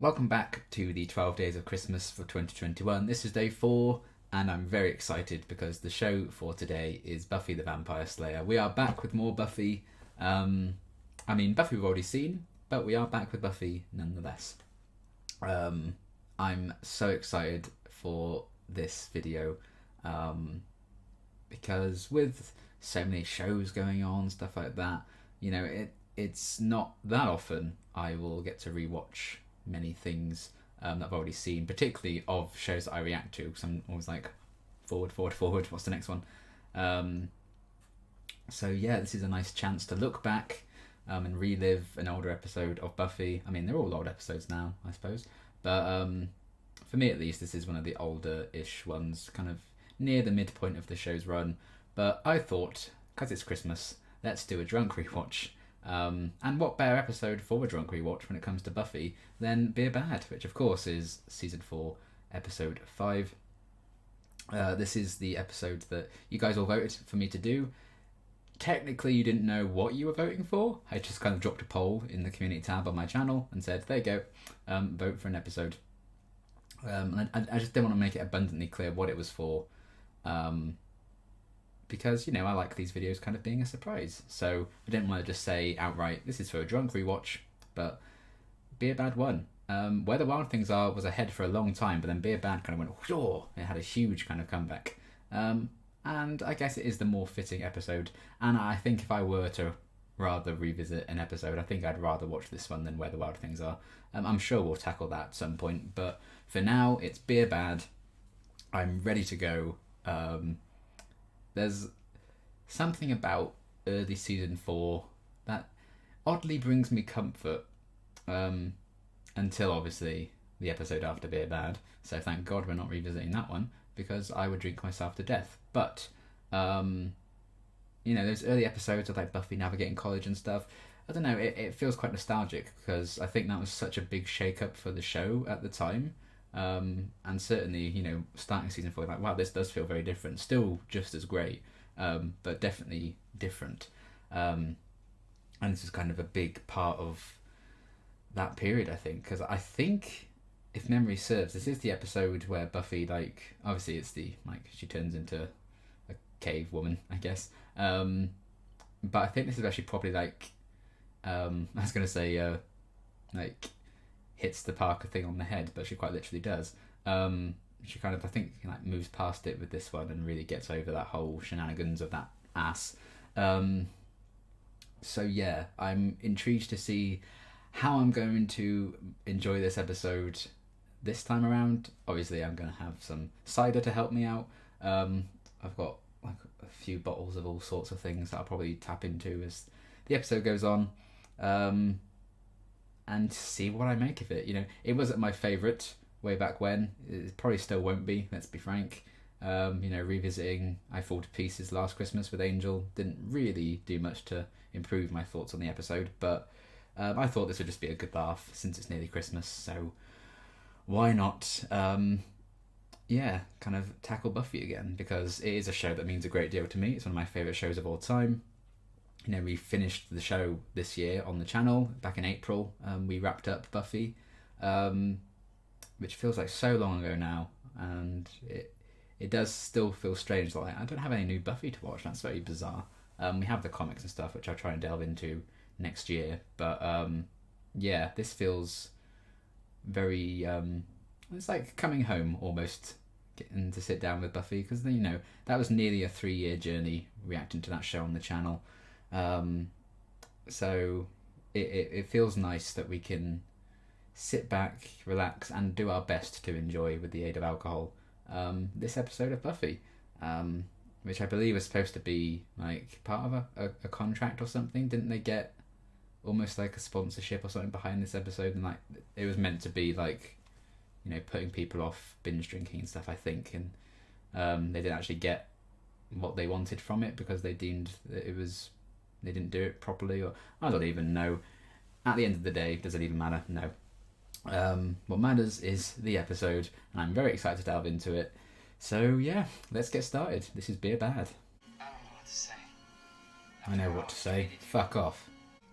Welcome back to the 12 Days of Christmas for 2021. This is day 4, and I'm very excited because the show for today is Buffy the Vampire Slayer. We are back with more Buffy. Buffy we've already seen, but we are back with Buffy nonetheless. I'm so excited for this video because with so many shows going on, stuff like that, it's not that often I will get to rewatch many things that I've already seen, particularly of shows that I react to, because I'm always like, forward, what's the next one? So yeah, this is a nice chance to look back and relive an older episode of Buffy. I mean, they're all old episodes now, I suppose, but for me at least, this is one of the older-ish ones, kind of near the midpoint of the show's run. But I thought, because it's Christmas, let's do a drunk rewatch. And what better episode for a drunk rewatch when it comes to Buffy than Beer Bad, which of course is season 4, episode 5. This is the episode that you guys all voted for me to do. Technically, you didn't know what you were voting for. I just kind of dropped a poll in the community tab on my channel and said, there you go, vote for an episode. And I just didn't want to make it abundantly clear what it was for. Because, I like these videos kind of being a surprise. So I didn't want to just say outright, this is for a drunk rewatch, but Beer Bad won. Where the Wild Things Are was ahead for a long time, but then Beer Bad kind of went, whoa, it had a huge kind of comeback. And I guess it is the more fitting episode. And I think if I were to rather revisit an episode, I think I'd rather watch this one than Where the Wild Things Are. I'm sure we'll tackle that at some point, but for now, it's Beer Bad. I'm ready to go. There's something about early season 4 that oddly brings me comfort, until obviously the episode after Beer Bad. So thank God we're not revisiting that one, because I would drink myself to death. But those early episodes of like Buffy navigating college and stuff, I don't know, it feels quite nostalgic because I think that was such a big shake-up for the show at the time. And certainly, starting season 4, like, wow, this does feel very different. Still just as great, but definitely different. And this is kind of a big part of that period, I think, because I think, if memory serves, this is the episode where Buffy, like, obviously it's she turns into a cave woman, I guess. But I think this is actually probably I was going to say, hits the Parker thing on the head, but she quite literally does. She kind of, I think, moves past it with this one and really gets over that whole shenanigans of that ass. So yeah, I'm intrigued to see how I'm going to enjoy this episode this time around. Obviously, I'm going to have some cider to help me out. I've got like a few bottles of all sorts of things that I'll probably tap into as the episode goes on. And see what I make of it. It wasn't my favourite way back when. It probably still won't be, let's be frank. Revisiting I Fall to Pieces Last Christmas with Angel didn't really do much to improve my thoughts on the episode, but I thought this would just be a good laugh since it's nearly Christmas, so why not, kind of tackle Buffy again, because it is a show that means a great deal to me. It's one of my favourite shows of all time. We finished the show this year on the channel back in April. We wrapped up Buffy, which feels like so long ago now, and it does still feel strange. Like, I don't have any new Buffy to watch. That's very bizarre. We have the comics and stuff, which I'll try and delve into next year. But this feels very. It's like coming home almost, getting to sit down with Buffy, because that was nearly a 3-year journey reacting to that show on the channel. So it feels nice that we can sit back, relax, and do our best to enjoy, with the aid of alcohol, this episode of Buffy, which I believe is supposed to be like part of a contract or something. Didn't they get almost like a sponsorship or something behind this episode? And it was meant to be putting people off binge drinking and stuff, I think, and they didn't actually get what they wanted from it because they deemed that they didn't do it properly, or I don't even know. At the end of the day, does it even matter? No. What matters is the episode, and I'm very excited to delve into it. So yeah, let's get started. This is Beer Bad. I don't know what to say. I know what to say. Fuck off.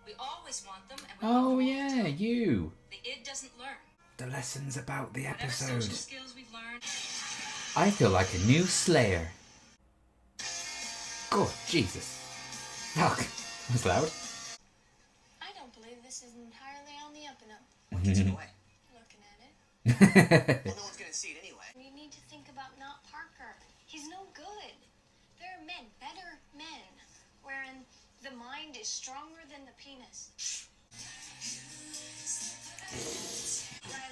We always want them, and we Oh love them all yeah, the time. you. The id doesn't learn. the lessons about the episode. I feel like a new Slayer. God, Jesus. Fuck. That was loud. I don't believe this is entirely on the up and up. What gets in the way? Looking at it. Well, no one's gonna see it anyway. We need to think about not Parker. He's no good. There are men, better men, wherein the mind is stronger than the penis.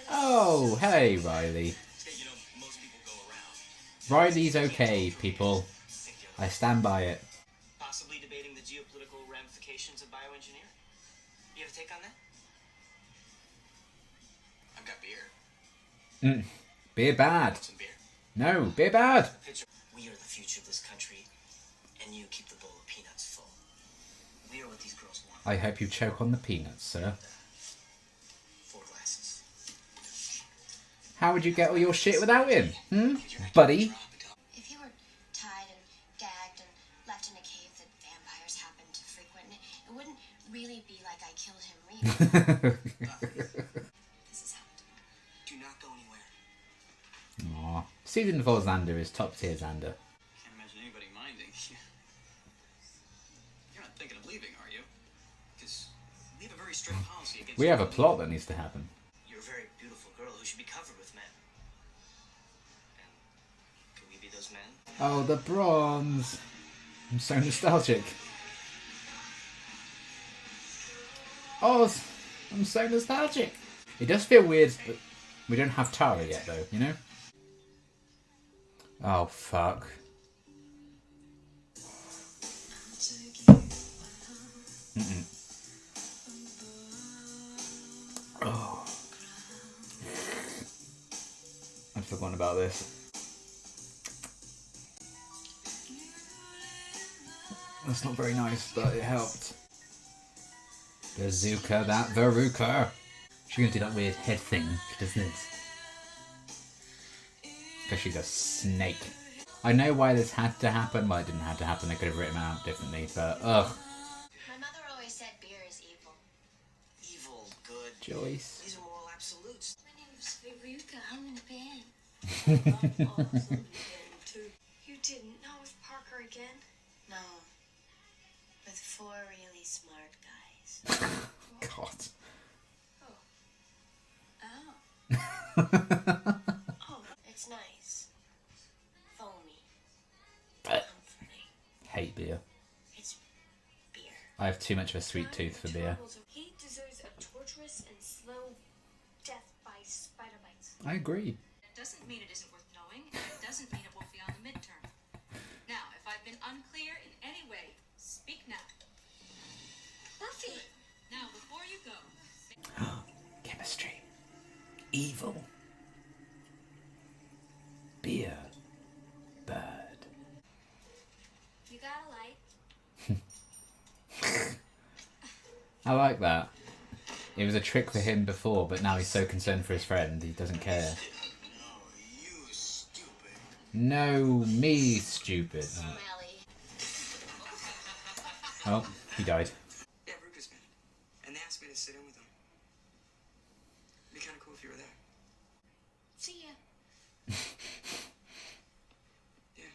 Oh, hey, Riley. You know, most people go around. Riley's okay, people. I stand by it. Possibly debating the geopolitical ramifications of bioengineering. You have a take on that? I've got beer. Beer bad. Some beer. No, beer bad. We are the future of this country, and you keep the bowl of peanuts full. We are what these girls want. I hope you choke on the peanuts, sir. 4 glasses. How would you get all your shit without him? Buddy? If you were tied and gagged and left in a cave that vampires happen to frequent, it wouldn't really be like I killed him, really. This is how to Do not go anywhere. Aww. Season 4 Xander is top tier Xander. Can't imagine anybody minding. You're not thinking of leaving, are you? Because we have a very strict policy against... We have a plot that needs to happen. You're a very beautiful girl who should be covered with men. And can we be those men? Oh, the bronze. I'm so nostalgic. Oh, I'm so nostalgic. It does feel weird that we don't have Tara yet, though, you know? Oh, fuck. Oh. I'd forgotten about this. That's not very nice, but it helped. Bazooka, that Veruca. She's gonna do that weird head thing. She does this. Because she's a snake. I know why this had to happen. Well, it didn't have to happen. They could have written it out differently, but ugh. My mother always said beer is evil. Evil, good. Joyce. These are moral absolutes. My name is Veruca. I'm in a band. I'm awesome too. You didn't know with Parker again? No. With 4 really smart guys. God. Oh. Oh, it's nice. Foamy. Comforting. Hate beer. It's beer. I have too much of a sweet tooth for beer. He deserves a torturous and slow death by spider bites. I agree. It doesn't mean it isn't worth knowing, and it doesn't mean it won't be on the midterm. Now, if I've been unclear in any way, speak now. Buffy! Now, before you go... Chemistry. Evil. Beer. Bird. You got a light? I like that. It was a trick for him before, but now he's so concerned for his friend, he doesn't care. No, you stupid. No, me stupid. Smelly. Oh, he died. Yeah, Ruka's band. And they asked me to sit in with them. It'd be kind of cool if you were there. See ya. Yeah.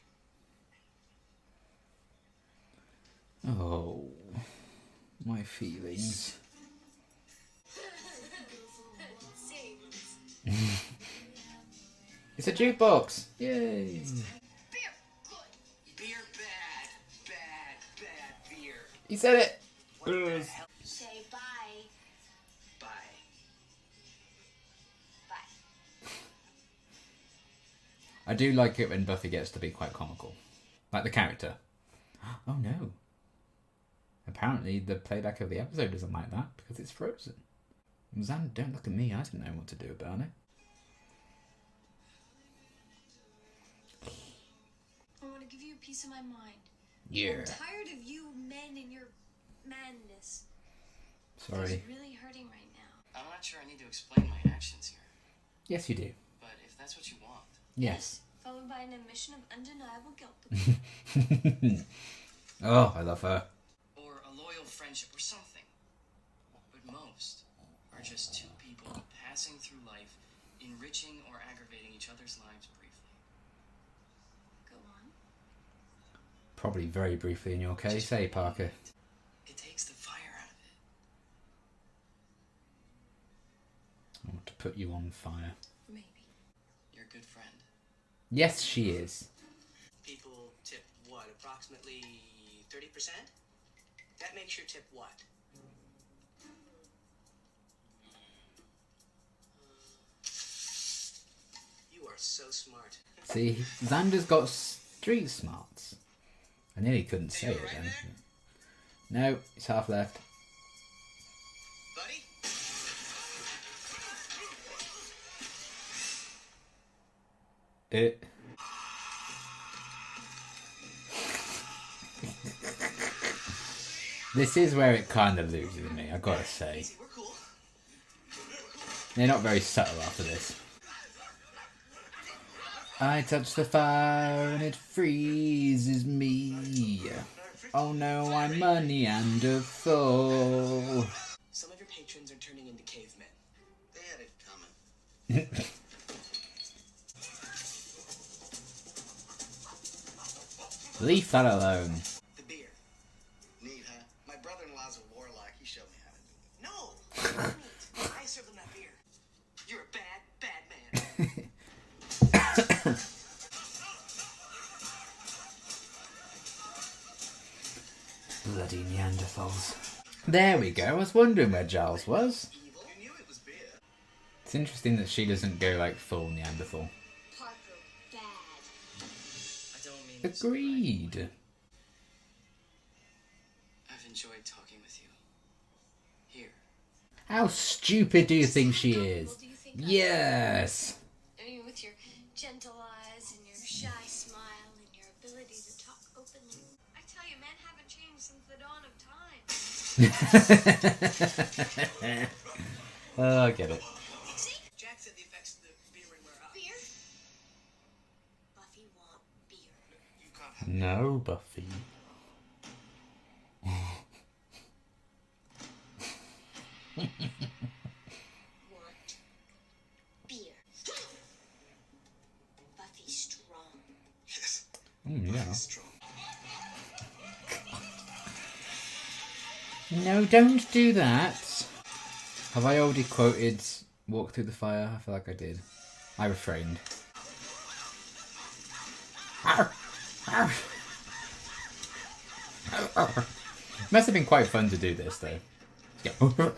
Oh, my feelings. It's a jukebox! Yay! Beer, good. Beer bad. Bad beer. He said it! What the hell? Say bye. Bye. Bye. I do like it when Buffy gets to be quite comical. Like the character. Oh no. Apparently the playback of the episode isn't like that because it's frozen. Xander, don't look at me. I didn't know what to do about it. I want to give you a piece of my mind. Yeah. I'm tired of you men and your madness. Sorry. It's really hurting right now. I'm not sure I need to explain my actions here. Yes, you do. But if that's what you want. Yes. Followed by an admission of undeniable guilt. Oh, I love her. Or a loyal friendship or something. But most are just 2 people passing through life enriching or aggravating each other's lives briefly. Go on. Probably very briefly in your case, hey Parker? It takes the fire out of it. I want to put you on fire. Maybe. You're a good friend. Yes, she is. People tip what? Approximately 30%? That makes your tip what? You are so smart. See, Xander's got street smarts. I nearly couldn't say Hey, it you alright then. No, it's half left. Buddy? It. This is where it kind of loses me, I gotta say. Easy, we're cool. They're not very subtle after this. I touch the fire and it freezes me. Oh no, I'm a Neanderthal. Some of your patrons are turning into cavemen. They had it coming. Leave that alone. The beer. Neat, huh? My brother-in-law's a warlock. He showed me how to do it. No! I serve them that beer. You're a bad, bad man. Bloody Neanderthals. There we go. I was wondering where Giles was. Evil? You knew it was beer. It's interesting that she doesn't go like full Neanderthal. Parker, bad. I don't mean this, Agreed. I've enjoyed talking with you. Here. How stupid do you think she is? Do you think I- Yes. I mean, with your gentle eyes and your shy smile and your ability to talk openly. I tell you, men haven't changed since the dawn of time. Oh, I get it. See? Jack said the effects of the beer would wear off. Beer? Buffy want beer. You can't have No, Buffy. Want beer. Buffy's strong. Yes. Yeah. Strong. No, don't do that. Have I already quoted Walk Through the Fire? I feel like I did. I refrained. Must have been quite fun to do this, though. Yeah. Oh no.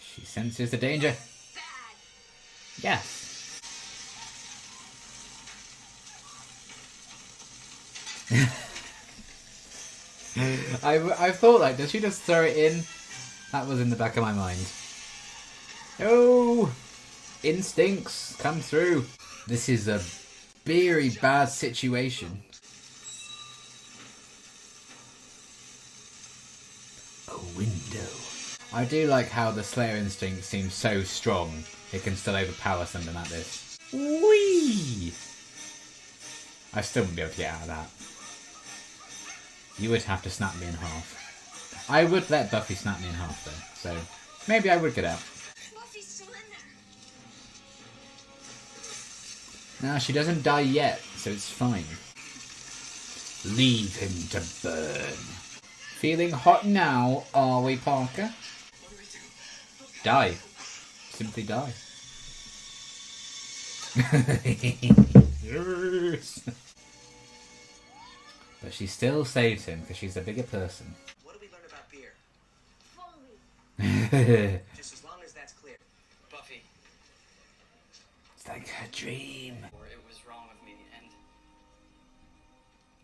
She senses the danger. Bad. Yes. I thought like, does she just throw it in? That was in the back of my mind. Oh, instincts come through. This is a very bad situation. A window. I do like how the Slayer instinct seems so strong. It can still overpower something like this. Whee! I still wouldn't be able to get out of that. You would have to snap me in half. I would let Buffy snap me in half though, so maybe I would get out. Buffy's still in there. No, she doesn't die yet, so it's fine. Leave him to burn. Feeling hot now, are we, Parker? What do we do? Die. Simply die. Yes. But she still saves him because she's a bigger person. What do we learn about beer? Follow me. It's Just as long as that's clear. Buffy, like her dream. or it was wrong of me, and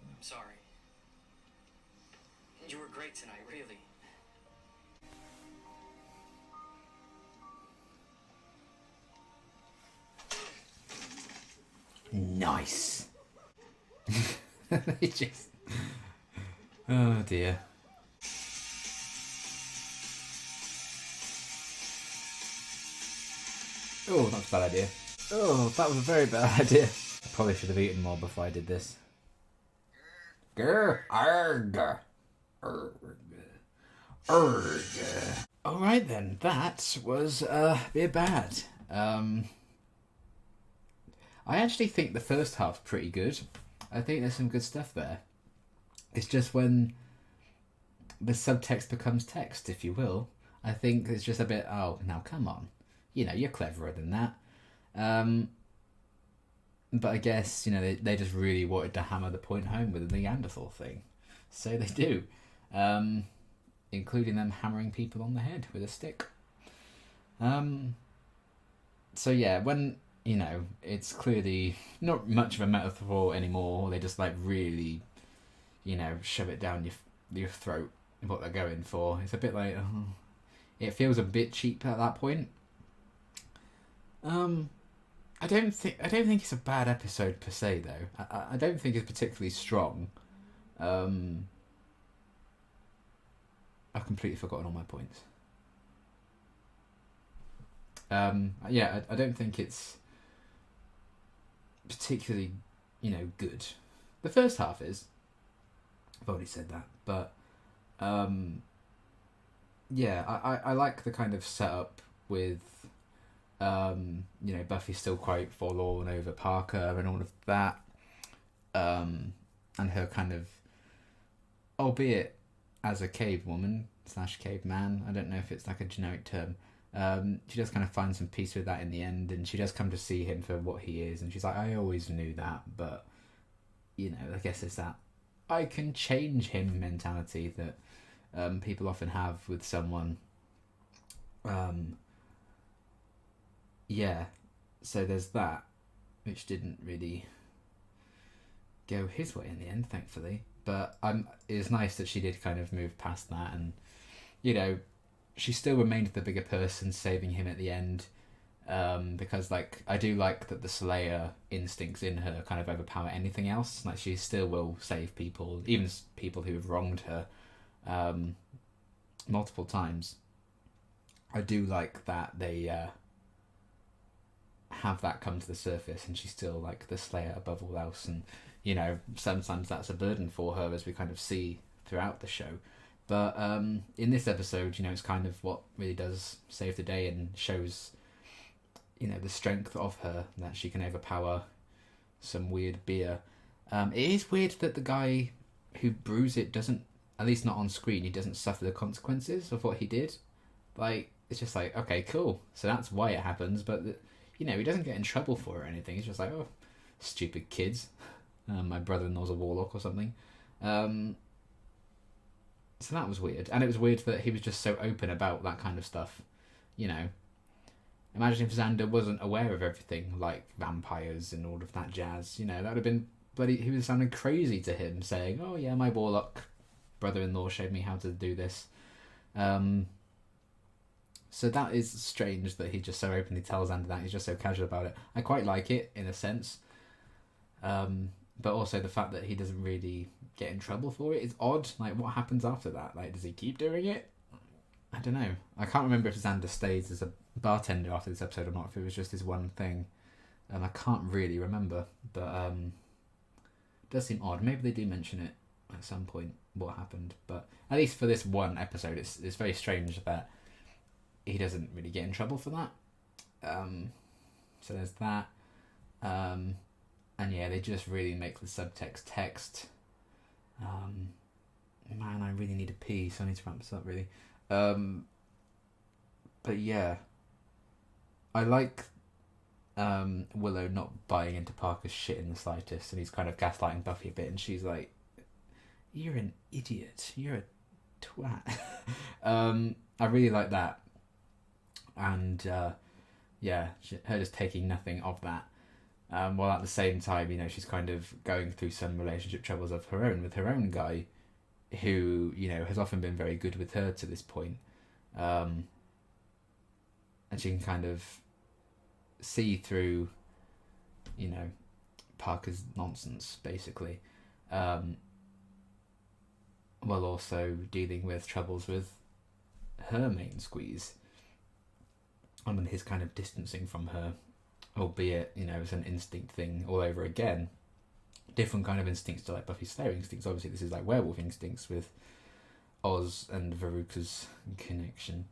I'm sorry. You were great tonight, really. Nice. They just... Oh dear. Oh, that's a bad idea. Oh, that was a very bad idea. I probably should have eaten more before I did this. Grr, arg, arg. Urgh. Alright then, that was a bit bad. I actually think the first half's pretty good. I think there's some good stuff there. It's just when the subtext becomes text, if you will. I think it's just a bit, oh, now come on. You know, you're cleverer than that. But I guess, you know, they just really wanted to hammer the point home with the Neanderthal thing. So they do. Including them hammering people on the head with a stick. So yeah, when, you know, it's clearly not much of a metaphor anymore, they just like really, you know, shove it down your throat, what they're going for. It's a bit like, it feels a bit cheap at that point. I don't think it's a bad episode per se though. I don't think it's particularly strong. I've completely forgotten all my points. Yeah, I don't think it's particularly, you know, good. The first half is. I've already said that, but yeah, I like the kind of setup with, you know, Buffy's still quite forlorn over Parker and all of that, and her kind of, albeit as a cave woman / caveman, I don't know if it's like a generic term, she does kind of find some peace with that in the end, and she does come to see him for what he is, and she's like, I always knew that, but, you know, I guess it's that I can change him mentality that people often have with someone. Yeah, so there's that, which didn't really go his way in the end, thankfully. But it's nice that she did kind of move past that, and, you know, she still remained the bigger person, saving him at the end. Because, like, I do like that the Slayer instincts in her kind of overpower anything else. Like, she still will save people, even people who have wronged her multiple times. I do like that they have that come to the surface, and she's still, like, the Slayer above all else. And, you know, sometimes that's a burden for her, as we kind of see throughout the show. But in this episode, you know, it's kind of what really does save the day and shows, you know, the strength of her, that she can overpower some weird beer. It is weird that the guy who brews it doesn't, at least not on screen, he doesn't suffer the consequences of what he did. Like, it's just like, okay, cool, so that's why it happens, but, you know, he doesn't get in trouble for it or anything. He's just like, oh, stupid kids. My brother-in-law's a warlock or something. So that was weird. And it was weird that he was just so open about that kind of stuff, you know. Imagine if Xander wasn't aware of everything, like vampires and all of that jazz. You know, that would have been bloody... He was sounding crazy to him, saying, oh yeah, my warlock brother-in-law showed me how to do this. So that is strange that he just so openly tells Xander that. He's just so casual about it. I quite like it, in a sense. But also the fact that he doesn't really get in trouble for it is odd. Like, what happens after that? Like, does he keep doing it? I don't know. I can't remember if Xander stays as a bartender after this episode or not, if it was just his one thing. I can't really remember, but it does seem odd. Maybe they do mention it at some point, what happened. But at least for this one episode, it's very strange that he doesn't really get in trouble for that. So there's that. And yeah, they just really make the subtext text. Man, I really need a pee, so I need to wrap this up, really. But yeah, I like Willow not buying into Parker's shit in the slightest, and he's kind of gaslighting Buffy a bit, and she's like, you're an idiot, you're a twat. I really like that. And yeah, her just taking nothing of that. While at the same time, you know, she's kind of going through some relationship troubles of her own with her own guy, who, you know, has often been very good with her to this point. And she can kind of see through, you know, Parker's nonsense, basically. While also dealing with troubles with her main squeeze. I mean, his kind of distancing from her, albeit, you know, it's an instinct thing all over again. Different kind of instincts to like Buffy's Slayer instincts. Obviously, this is like werewolf instincts with Oz and Veruca's connection.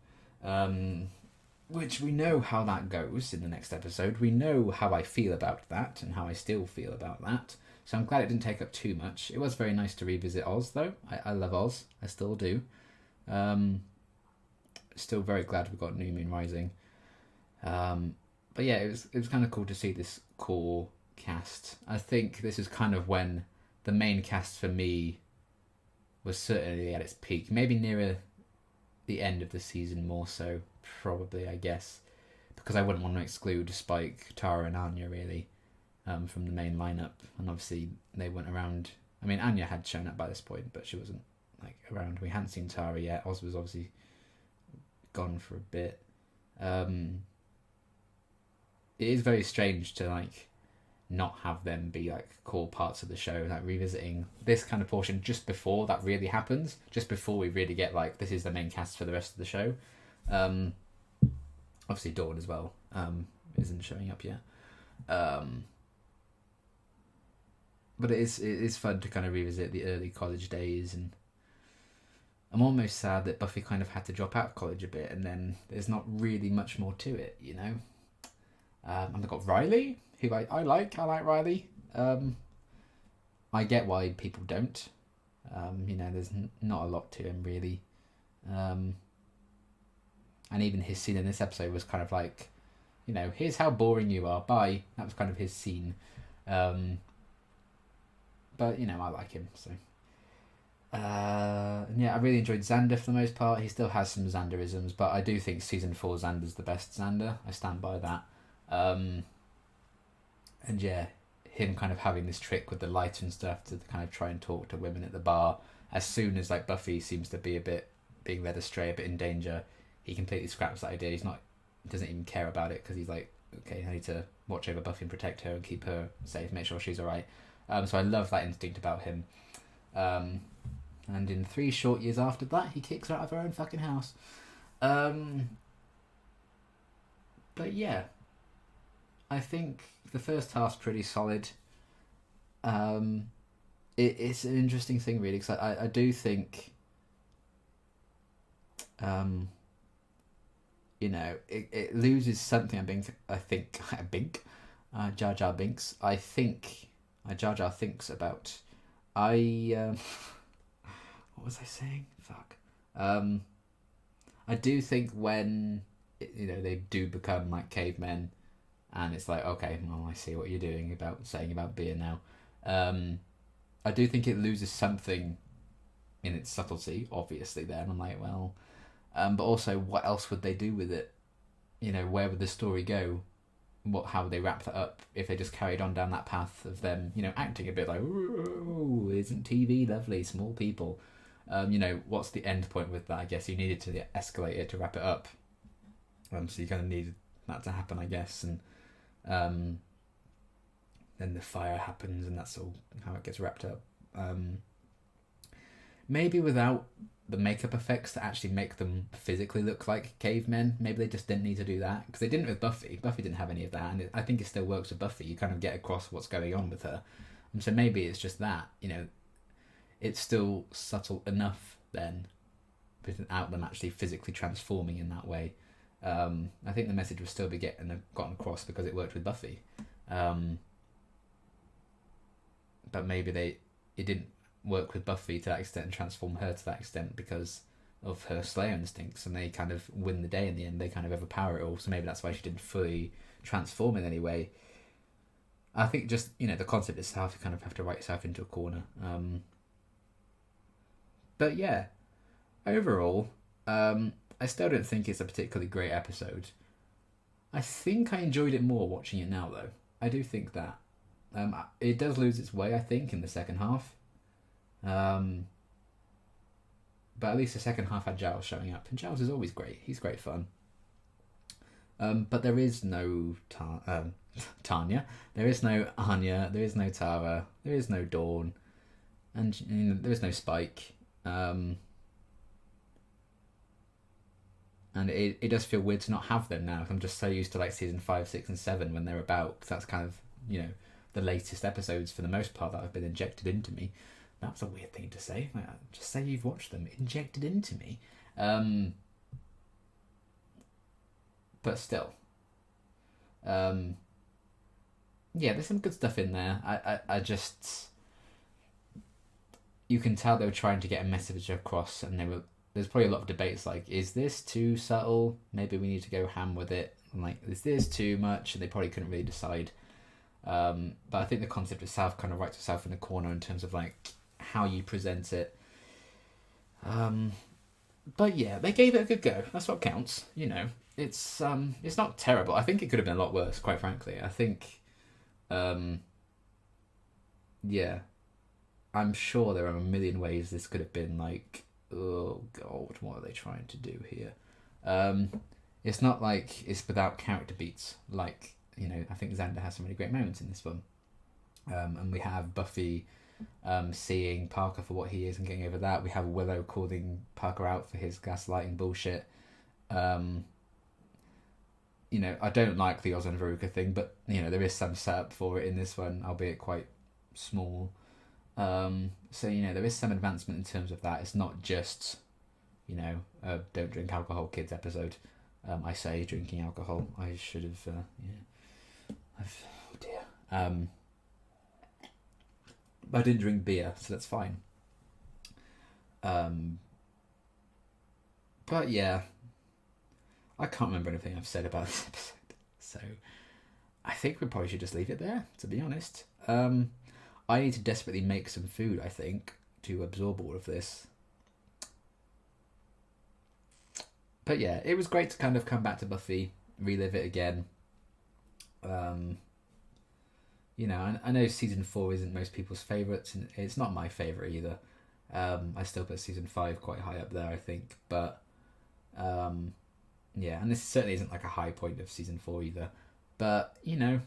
Which we know how that goes in the next episode. We know how I feel about that and how I still feel about that. So I'm glad it didn't take up too much. It was very nice to revisit Oz, though. I love Oz. I still do. Still very glad we got New Moon Rising. But yeah, it was kind of cool to see this core cast. I think this is kind of when the main cast for me was certainly at its peak. Maybe nearer the end of the season more so, probably, I guess. Because I wouldn't want to exclude Spike, Tara and Anya, really, from the main lineup. And obviously, they weren't around. I mean, Anya had shown up by this point, but she wasn't like around. We hadn't seen Tara yet. Oz was obviously gone for a bit. It is very strange to like not have them be like core parts of the show, like revisiting this kind of portion just before that really happens, just before we really get like this is the main cast for the rest of the show. Obviously Dawn as well isn't showing up yet, but it is fun to kind of revisit the early college days, and I'm almost sad that Buffy kind of had to drop out of college a bit, and then there's not really much more to it, you know. And they've got Riley, who I like Riley. I get why people don't. You know, there's not a lot to him, really. And even his scene in this episode was kind of like, you know, here's how boring you are, bye. That was kind of his scene. But, you know, I like him, so... yeah, I really enjoyed Xander for the most part. He still has some Xanderisms, but I do think season 4 Xander's the best Xander. I stand by that. And yeah, him kind of having this trick with the light and stuff to kind of try and talk to women at the bar. As soon as like Buffy seems to be a bit being led astray, a bit in danger, he completely scraps that idea. Doesn't even care about it because he's like, okay, I need to watch over Buffy and protect her and keep her safe, make sure she's alright. So I love that instinct about him. And in 3 short years after that, he kicks her out of her own fucking house. But yeah, I think the first half's pretty solid. It's an interesting thing, really, because I do think, you know, it loses something. I think Jar Jar Binks. I think Jar Jar thinks about. What was I saying? Fuck. I do think when you know they do become like cavemen. And it's like, okay, well, I see what you're doing saying about beer now. I do think it loses something in its subtlety, obviously, there. And I'm like, well... but also, what else would they do with it? You know, where would the story go? How would they wrap that up if they just carried on down that path of them, you know, acting a bit like, ooh, isn't TV lovely, small people? You know, what's the end point with that? I guess you needed to escalate it to wrap it up. So you kind of needed that to happen, I guess. And then the fire happens and that's all how it gets wrapped up. Maybe without the makeup effects to actually make them physically look like cavemen, maybe they just didn't need to do that, because they didn't with Buffy. Buffy didn't have any of that, and I think it still works with Buffy. You kind of get across what's going on with her, and so maybe it's just that, you know, it's still subtle enough then without them actually physically transforming in that way. I think the message would still be gotten across because it worked with Buffy. But maybe it didn't work with Buffy to that extent and transform her to that extent because of her Slayer instincts, and they kind of win the day in the end. They kind of overpower it all, so maybe that's why she didn't fully transform in any way. I think just, you know, the concept itself, you kind of have to write yourself into a corner. But yeah, overall, I still don't think it's a particularly great episode. I think I enjoyed it more watching it now, though. I do think that. It does lose its way, I think, in the second half. But at least the second half had Giles showing up. And Giles is always great. He's great fun. But there is no Tanya. There is no Anya. There is no Tara. There is no Dawn. And you know, there is no Spike. And it does feel weird to not have them now. I'm just so used to like season 5, 6 and 7 when they're about. Cause that's kind of, you know, the latest episodes for the most part that have been injected into me. That's a weird thing to say. Like, just say you've watched them. Injected into me. But still. Yeah, there's some good stuff in there. I just... You can tell they were trying to get a message across, and there's probably a lot of debates like, is this too subtle? Maybe we need to go ham with it. And like, is this too much? And they probably couldn't really decide. But I think the concept itself kind of writes itself in the corner in terms of like how you present it. But yeah, they gave it a good go. That's what counts. You know, it's not terrible. I think it could have been a lot worse, quite frankly. I think, yeah, I'm sure there are a million ways this could have been like, oh god, what are they trying to do here? It's not like it's without character beats. Like, you know, I think Xander has some really great moments in this one. And we have Buffy seeing Parker for what he is and getting over that. We have Willow calling Parker out for his gaslighting bullshit. You know, I don't like the Oz and Veruca thing, but, you know, there is some setup for it in this one, albeit quite small. So, you know, there is some advancement in terms of that. It's not just, you know, don't drink alcohol, kids episode. I say drinking alcohol. I should have, oh dear. I didn't drink beer, so that's fine. But yeah, I can't remember anything I've said about this episode, so I think we probably should just leave it there, to be honest. I need to desperately make some food, I think, to absorb all of this. But yeah, it was great to kind of come back to Buffy, relive it again. You know, I know season 4 isn't most people's favourites, and it's not my favourite either. I still put season 5 quite high up there, I think. But, yeah, and this certainly isn't like a high point of season 4 either. But, you know,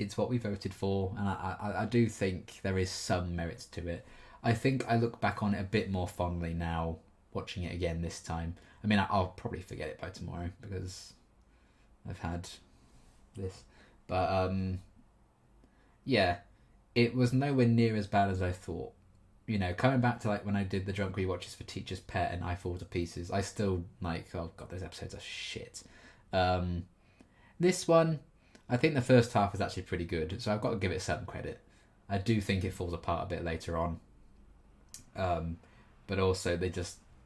it's what we voted for, and I do think there is some merit to it. I think I look back on it a bit more fondly now, watching it again this time. I mean, I'll probably forget it by tomorrow, because I've had this. But, yeah, it was nowhere near as bad as I thought. You know, coming back to like when I did the drunk rewatches for Teacher's Pet and I Fall to Pieces, I still like, oh god, those episodes are shit. This one, I think the first half is actually pretty good, so I've got to give it some credit. I do think it falls apart a bit later on. But also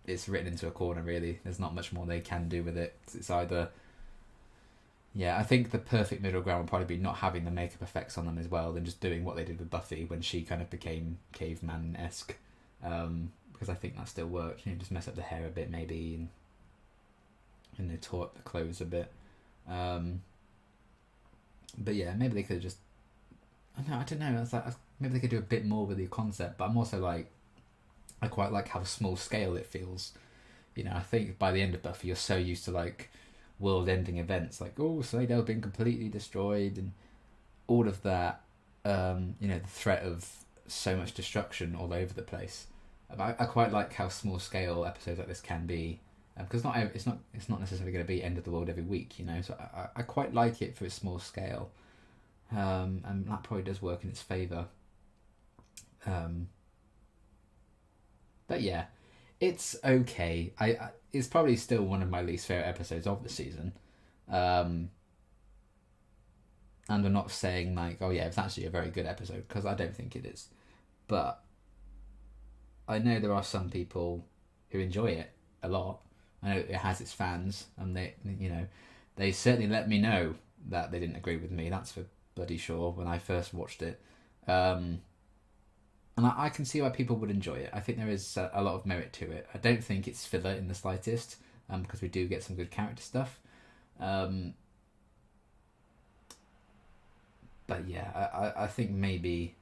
it's written into a corner, really. There's not much more they can do with it. It's either... Yeah, I think the perfect middle ground would probably be not having the makeup effects on them as well, than just doing what they did with Buffy when she kind of became caveman-esque. Because I think that still worked. You know, just mess up the hair a bit maybe, and they tore up the clothes a bit. But yeah, maybe they could have just... I don't know. It's like, maybe they could do a bit more with the concept, but I'm also like... I quite like how small scale it feels. You know, I think by the end of Buffy, you're so used to like world-ending events, like, oh, Sunnydale's been completely destroyed, and all of that. You know, the threat of so much destruction all over the place. I quite like how small scale episodes like this can be, because it's not necessarily going to be end of the world every week. You know, so I quite like it for its small scale, and that probably does work in its favour. But yeah, it's okay. It's probably still one of my least favourite episodes of the season. And I'm not saying like, oh yeah, it's actually a very good episode, because I don't think it is. But I know there are some people who enjoy it a lot. I know it has its fans, and they certainly let me know that they didn't agree with me. That's for bloody sure when I first watched it. And I can see why people would enjoy it. I think there is a lot of merit to it. I don't think it's filler in the slightest, because we do get some good character stuff. But yeah, I think maybe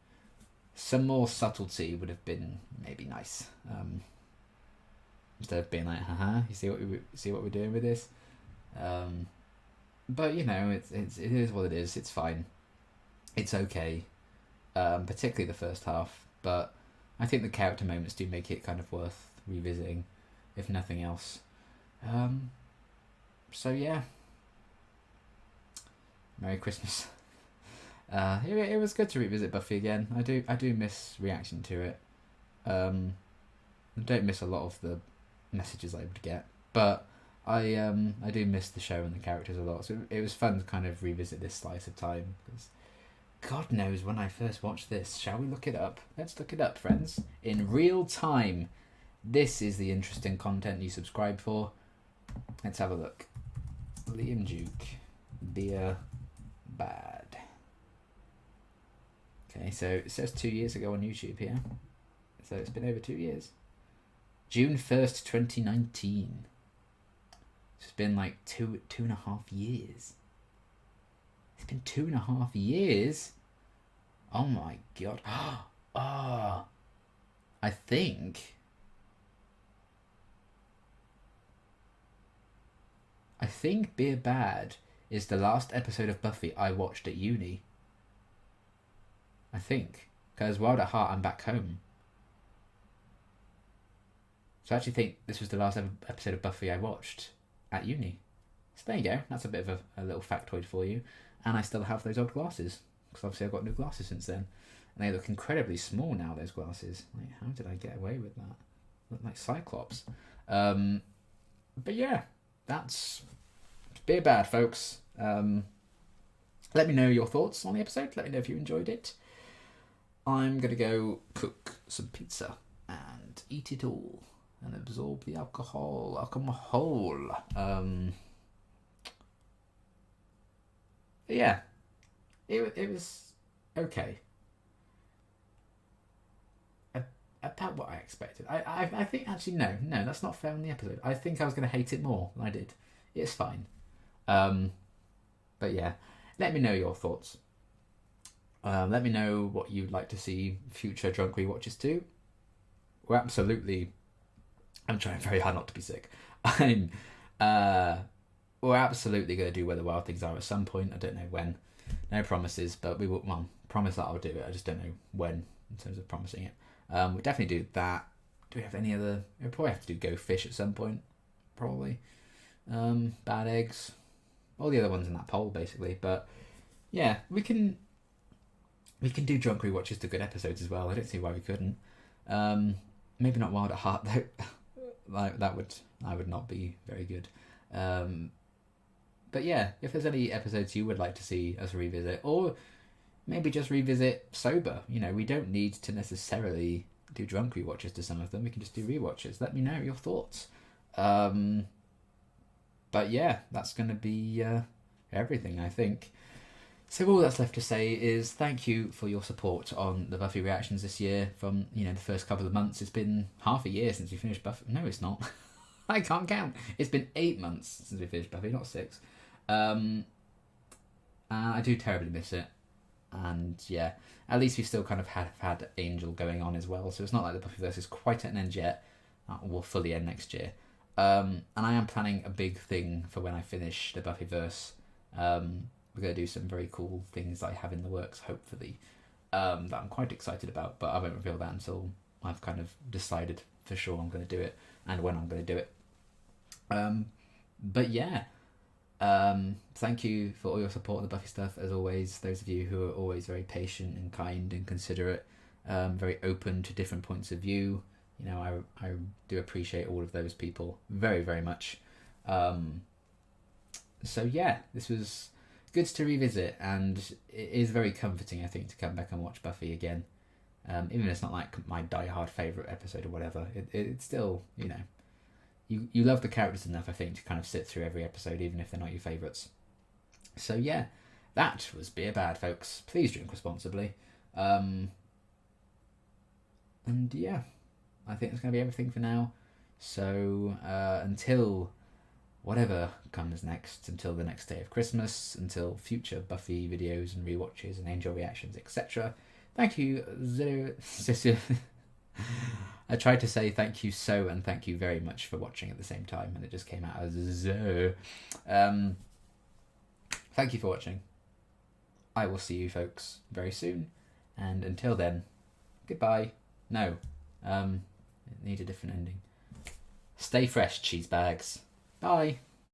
some more subtlety would have been maybe nice. Instead of being like, haha, you see what we're doing with this? But you know, it is what it is. It's fine. It's okay. Particularly the first half. But I think the character moments do make it kind of worth revisiting, if nothing else. So yeah. Merry Christmas. It was good to revisit Buffy again. I do miss reaction to it. I don't miss a lot of the messages I would get, but I do miss the show and the characters a lot. So it was fun to kind of revisit this slice of time, because God knows when I first watched this. Shall we look it up? Let's look it up, friends, in real time. This is the interesting content you subscribe for. Let's have a look. Liam Duke, Beer Bad. Okay, so it says 2 years ago on YouTube here. So it's been over 2 years. June 1st, 2019. It's been like two and a half years. It's been 2.5 years? Oh my God. Oh, I think Beer Bad is the last episode of Buffy I watched at uni. I think. Because Wild at Heart, I'm back home. So I actually think this was the last episode of Buffy I watched at uni. So there you go. That's a bit of a little factoid for you. And I still have those old glasses. Because obviously I've got new glasses since then. And they look incredibly small now, those glasses. Like, how did I get away with that? Look like Cyclops. But yeah, that's Beer Bad, folks. Let me know your thoughts on the episode. Let me know if you enjoyed it. I'm going to go cook some pizza and eat it all and absorb the alcohol. Yeah, it was okay. About what I expected. I think, actually, no, that's not fair on the episode. I think I was going to hate it more than I did. It's fine. But yeah, let me know your thoughts. Let me know what you'd like to see future drunk rewatches too. I'm trying very hard not to be sick. We're absolutely going to do Where the Wild Things Are at some point. I don't know when. No promises, but we will. Well, promise that I'll do it. I just don't know when in terms of promising it. We'll definitely do that. Do we have any other? We'll probably have to do Go Fish at some point. Probably. Bad Eggs. All the other ones in that poll, basically. But yeah, we can do drunk rewatches to good episodes as well. I don't see why we couldn't. Maybe not Wild at Heart though. Like that would not be very good. But yeah, if there's any episodes you would like to see us revisit, or maybe just revisit sober, we don't need to necessarily do drunk rewatches to some of them. We can just do rewatches. Let me know your thoughts. But yeah, that's going to be everything, I think. So all that's left to say is thank you for your support on the Buffy reactions this year. From the first couple of months, it's been half a year since we finished Buffy. No, it's not. I can't count. It's been 8 months since we finished Buffy, not 6. I do terribly miss it. And yeah, at least we still kind of have had Angel going on as well. So it's not like the Buffyverse is quite at an end yet. Will fully end next year. And I am planning a big thing for when I finish the Buffyverse. We're going to do some very cool things I have in the works, hopefully, that I'm quite excited about. But I won't reveal that until I've kind of decided for sure I'm going to do it and when I'm going to do it. But yeah, thank you for all your support on the Buffy stuff, as always. Those of you who are always very patient and kind and considerate, very open to different points of view. I do appreciate all of those people very, very much. So yeah, this was good to revisit, and it is very comforting, I think, to come back and watch Buffy again. Even if it's not like my die-hard favourite episode or whatever, it's still, you love the characters enough, I think, to kind of sit through every episode, even if they're not your favourites. So yeah, that was Beer Bad, folks. Please drink responsibly. And yeah, I think that's going to be everything for now. So until whatever comes next, until the next day of Christmas, until future Buffy videos and rewatches and Angel reactions, etc. Thank you, I tried to say thank you so and thank you very much for watching at the same time, and it just came out as zo. Thank you for watching. I will see you folks very soon, and until then, goodbye. No, it needs a different ending. Stay fresh, cheese bags. Bye.